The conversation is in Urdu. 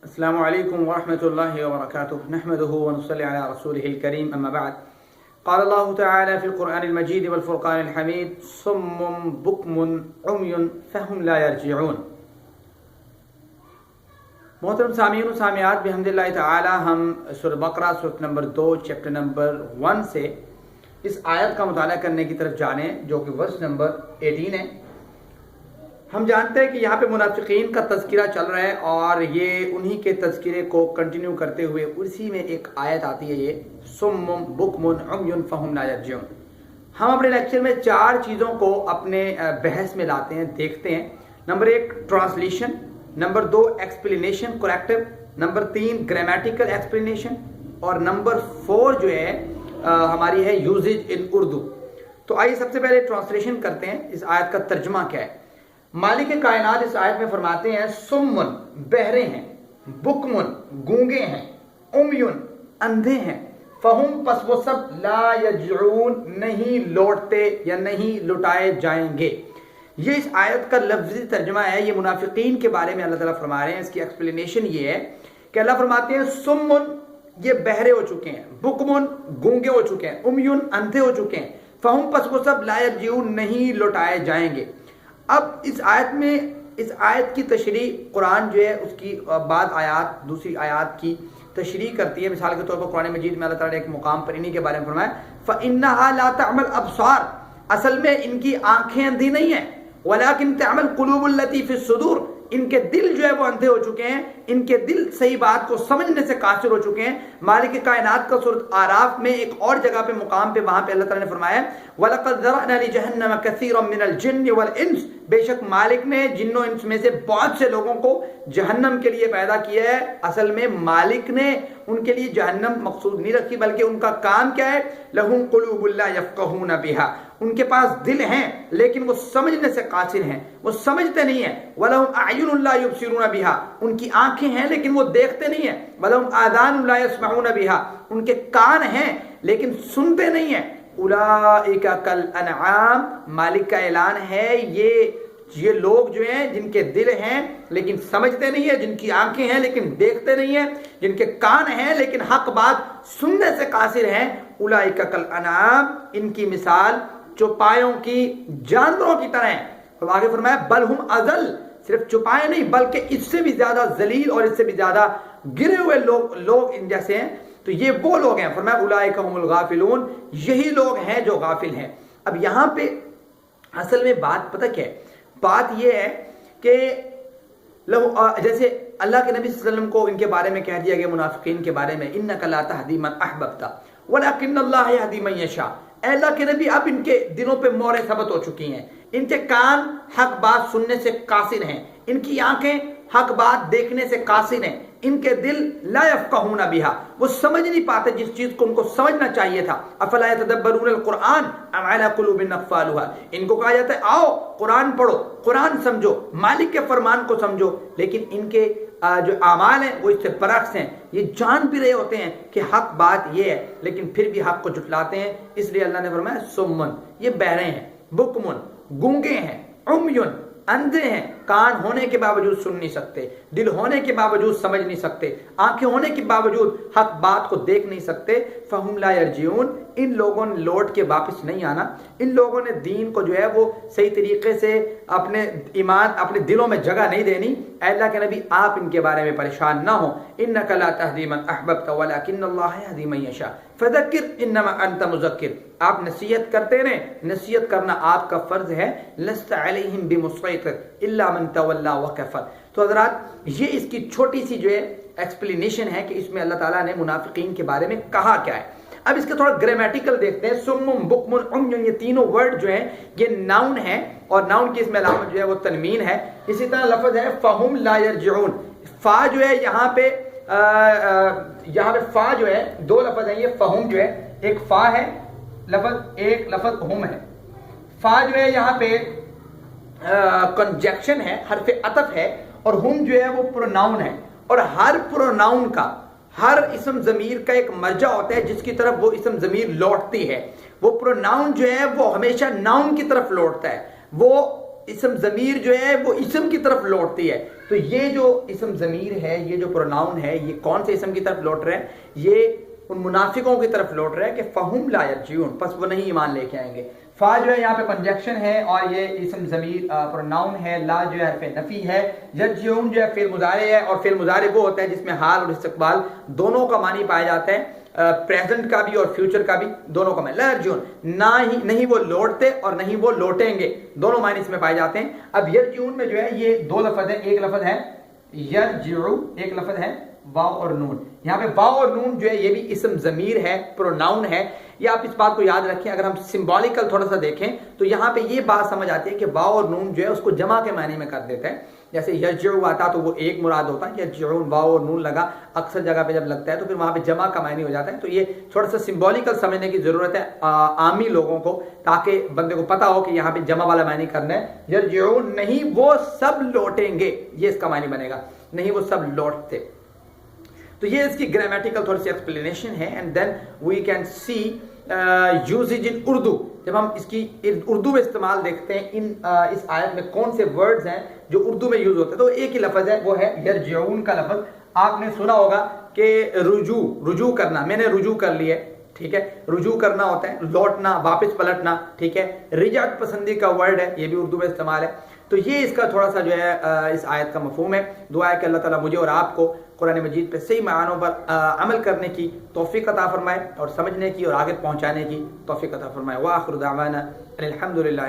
السلام علیکم ورحمۃ اللہ وبرکاتہ نحمده ونصلی علی رسولہ الکریم اما بعد قال اللہ تعالی فی القرآن المجید والفرقان الحمید صم بکم عمی فهم لا یرجعون۔ محترم سامعین و سامعات، بحمد اللہ تعالی ہم سورہ بقرہ سورۃ نمبر 2 چیپٹر نمبر 1 سے اس آیت کا مطالعہ کرنے کی طرف جانیں جو کہ ورس نمبر 18 ہے۔ ہم جانتے ہیں کہ یہاں پہ منافقین کا تذکرہ چل رہا ہے اور یہ انہی کے تذکرے کو کنٹینیو کرتے ہوئے اسی میں ایک آیت آتی ہے، یہ صم بکم عمی فهم لا یرجعون۔ ہم اپنے لیکچر میں 4 چیزوں کو اپنے بحث میں لاتے ہیں، دیکھتے ہیں۔ Number 1 translation, number 2 explanation corrective, number 3 grammatical explanation, اور نمبر 4 جو ہے ہماری ہے یوزیج ان اردو۔ تو آئیے سب سے پہلے ٹرانسلیشن کرتے ہیں، اس آیت کا ترجمہ کیا ہے۔ مالک کائنات اس آیت میں فرماتے ہیں سمن بہرے ہیں، بکمن گونگے ہیں، عمیون اندھے ہیں، فہم پس وہ سب لا یرجعون نہیں لوٹتے یا نہیں لٹائے جائیں گے۔ یہ اس آیت کا لفظی ترجمہ ہے، یہ منافقین کے بارے میں اللہ تعالیٰ فرما رہے ہیں۔ اس کی ایکسپلینیشن یہ ہے کہ اللہ فرماتے ہیں سمن یہ بہرے ہو چکے ہیں، بکمن گونگے ہو چکے ہیں، عمیون اندھے ہو چکے ہیں، فہم پس وہ سب لا یرجعون نہیں لٹائے جائیں گے۔ اب اس آیت میں اس آیت کی تشریح قرآن جو ہے اس کی بعد آیات دوسری آیات کی تشریح کرتی ہے۔ مثال کے طور پر قرآن مجید میں اللہ تعالیٰ نے ایک مقام پر انہی کے بارے میں فرمایا فَإِنَّهَا لَا تَعْمَى الْأَبْصَارُ، اصل میں ان کی آنکھیں اندھی نہیں ہیں، وَلَكِنْ تَعْمَى الْقُلُوبُ الَّتِي فِي الصُّدُورِ، ان کے دل جو ہے وہ اندھے ہو چکے ہیں، ان کے دل صحیح بات کو سمجھنے سے قاصر ہو چکے ہیں۔ مالک کائنات کا سورۃ اعراف میں ایک اور جگہ پہ مقام پہ وہاں پہ اللہ تعالیٰ نے فرمایا وَلَقَدْ ذَرَأْنَا لِجَهَنَّمَ كَثِيرًا مِنَ الْجِنِّ وَالْإِنسِ، بے شک مالک نے جنوں انس میں سے بہت سے لوگوں کو جہنم کے لیے پیدا کیا ہے۔ اصل میں مالک نے ان کے لیے جہنم مقصود نہیں رکھی، بلکہ ان کا کام کیا ہے، لَهُمْ قُلُوبٌ لَا يَفْقَهُونَ بِهَا، ان کے پاس دل ہیں لیکن وہ سمجھنے سے قاصر ہیں، وہ سمجھتے نہیں ہیں۔ وَلَهُمْ أَعْيُنٌ لَا يُبْصِرُونَ بِهَا، ان کی آنکھیں ہیں لیکن وہ دیکھتے نہیں ہیں۔ وَلَهُمْ آذَانٌ لَا يَسْمَعُونَ بِهَا، ان کے کان ہیں لیکن سنتے نہیں ہیں۔ أُولَئِكَ كَالْأَنْعَامِ، مالک کا اعلان ہے یہ لوگ جو ہیں جن کے دل ہیں لیکن سمجھتے نہیں ہیں، جن کی آنکھیں ہیں لیکن دیکھتے نہیں ہیں، جن کے کان ہیں لیکن حق بات سننے سے قاصر ہیں، اولئک کالانعام، ان کی مثال چوپایوں کی جانوروں کی طرح ہیں۔ اور آگے فرمایا بل ہم اضل، صرف چوپائے نہیں بلکہ اس سے بھی زیادہ ذلیل اور اس سے بھی زیادہ گرے ہوئے لوگ ان جیسے ہیں۔ تو یہ وہ لوگ ہیں، فرمایا اولئک هم الغافلون، یہی لوگ ہیں جو غافل ہیں۔ اب یہاں پہ اصل میں بات پتہ کیا ہے؟ بات یہ ہے کہ جیسے اللہ کے نبی صلی اللہ علیہ وسلم کو ان کے بارے میں کہہ دیا گیا منافقین کے بارے میں انک لا تہدی من احببت ولکن اللہ یہدی من یشاء، اے اللہ کے نبی اب ان کے دلوں پہ مہریں ثبت ہو چکی ہیں، ان کے کان حق بات سننے سے قاصر ہیں، ان کی آنکھیں حق بات دیکھنے سے قاصر ہیں، ان کے دل لا یفقہون بہا، وہ سمجھ نہیں پاتے جس چیز کو ان کو سمجھنا چاہیے تھا۔ افلا یتدبرون القرآن ام علی قلوب اقفالها، ان کو کہا جاتا ہے آؤ قرآن پڑھو، قرآن سمجھو، مالک کے فرمان کو سمجھو، لیکن ان کے جو اعمال ہیں وہ اس سے برعکس ہیں۔ یہ جان بھی رہے ہوتے ہیں کہ حق بات یہ ہے لیکن پھر بھی حق کو جھٹلاتے ہیں۔ اس لیے اللہ نے فرمایا سمن، یہ بہرے ہیں، بکمن گونگے ہیں، عمیون اندھے ہیں، کان ہونے کے باوجود سن نہیں سکتے، دل ہونے کے باوجود سمجھ نہیں سکتے، آنکھیں ہونے کے باوجود حق بات کو دیکھ نہیں سکتے۔ فہم لا یرجعون، ان لوگوں نے لوٹ کے واپس نہیں آنا، ان لوگوں نے دین کو جو ہے وہ صحیح طریقے سے اپنے ایمان اپنے دلوں میں جگہ نہیں دینی۔ اے اللہ کے نبی آپ ان کے بارے میں پریشان نہ ہوں، انک لا تہدی من احببت ولکن اللہ یہدی من یشاء فذکر انما انت مذکر، آپ نصیحت کرتے رہیں، نصیحت کرنا آپ کا فرض ہے، لست علیہم بمسیطر الا من تولی وکفر۔ تو حضرات یہ اس کی چھوٹی سی جو ہے ایکسپلینیشن ہے کہ اس میں اللہ تعالیٰ نے منافقین کے بارے میں کہا کیا ہے۔ اب اس کے تھوڑا گرامیٹیکل دیکھتے ہیں۔ سمم بکمن عمیون، یہ تینوں ورڈ جو ہیں یہ ناؤن ہے اور ناؤن کی اس میں علامت جو ہے وہ تنوین ہے۔ اسی طرح لفظ ہے فہم لا یرجعون، فا جو ہے یہاں پہ فا جو ہے دو لفظ ہیں، یہ فہم جو ہے ایک فا ہے لفظ، ایک لفظ ہم ہے۔ فا جو ہے یہاں پہ کنجیکشن ہے، حرف عطف ہے، اور ہم جو ہے وہ پروناؤن ہے۔ اور ہر پروناؤن کا، ہر اسم ضمیر کا ایک مرجع ہوتا ہے جس کی طرف وہ اسم ضمیر لوٹتی ہے۔ وہ پروناؤن جو ہے وہ ہمیشہ ناؤن کی طرف لوٹتا ہے، وہ اسم ضمیر جو ہے وہ اسم کی طرف لوٹتی ہے. تو یہ جو اسم ضمیر ہے، یہ جو پروناؤن ہے، یہ کون سے اسم کی طرف لوٹ رہے ہیں؟ یہ ان منافقوں کی طرف لوٹ رہے ہیں کہ فہم لا یرجعون، پس وہ نہیں ایمان لے کے آئیں گے. فا جو ہے یہاں پہ کنجکشن ہے اور یہ اسم ضمیر پروناؤن ہے. لا جو ہے حرف نفی ہے. یرجعون جو ہے فعل مضارع ہے، اور فعل مضارع وہ ہوتا ہے جس میں حال اور استقبال دونوں کا معنی پایا جاتا ہے، پریزنٹ کا بھی اور فیوچر کا بھی، دونوں کا معنی. لا یرجعون، نہیں وہ لوٹتے اور نہیں وہ لوٹیں گے، دونوں معنی اس میں پائے جاتے ہیں. اب یرجعون میں جو ہے یہ دو لفظ ہیں. ایک لفظ ہے یرجعو، ایک لفظ ہے واو اور نون. یہاں پہ واو اور نون جو ہے یہ بھی اسم ضمیر ہے، پروناؤن ہے. یہ آپ اس بات کو یاد رکھیں. اگر ہم سمبولیکل تھوڑا سا دیکھیں تو یہاں پہ یہ بات سمجھ آتی ہے کہ واو اور نون جو ہے اس کو جمع کے معنی میں کر دیتے ہیں. جیسے یرجعو آتا تو وہ ایک مراد ہوتا ہے، یرجعون واو اور نون لگا، اکثر جگہ پہ جب لگتا ہے تو پھر وہاں پہ جمع کا معنی ہو جاتا ہے. تو یہ تھوڑا سا سمبولیکل سمجھنے کی ضرورت ہے عامی لوگوں کو، تاکہ بندے کو پتا ہو کہ یہاں پہ جمع والا معنی کرنا ہے. یرجعون نہیں وہ سب لوٹیں گے، یہ اس کا معنی بنے گا، نہیں وہ سب لوٹتے. تو یہ اس کی گرامیٹیکل تھوڑی سی ایکسپلینیشن ہے. And then we can see usage in Urdu. جب ہم اس کی اردو میں استعمال دیکھتے ہیں اس آیت میں کون سے ورڈز ہیں جو اردو میں یوز ہوتے ہیں، تو ایک ہی لفظ ہے، وہ ہے یرجعون کا لفظ. آپ نے سنا ہوگا کہ رجوع کرنا، میں نے رجوع کر لی ہے، ٹھیک ہے. رجوع کرنا ہوتا ہے لوٹنا، واپس پلٹنا، ٹھیک ہے. رجعت پسندی کا ورڈ ہے، یہ بھی اردو میں استعمال ہے. تو یہ اس کا تھوڑا سا جو ہے اس آیت کا مفہوم ہے. دعا ہے کہ اللہ تعالیٰ مجھے اور آپ کو قرآن مجید پہ صحیح معنوں پر عمل کرنے کی توفیق عطا فرمائے، اور سمجھنے کی اور آگے پہنچانے کی توفیق عطا فرمائے. وآخر دعوانا الحمدللہ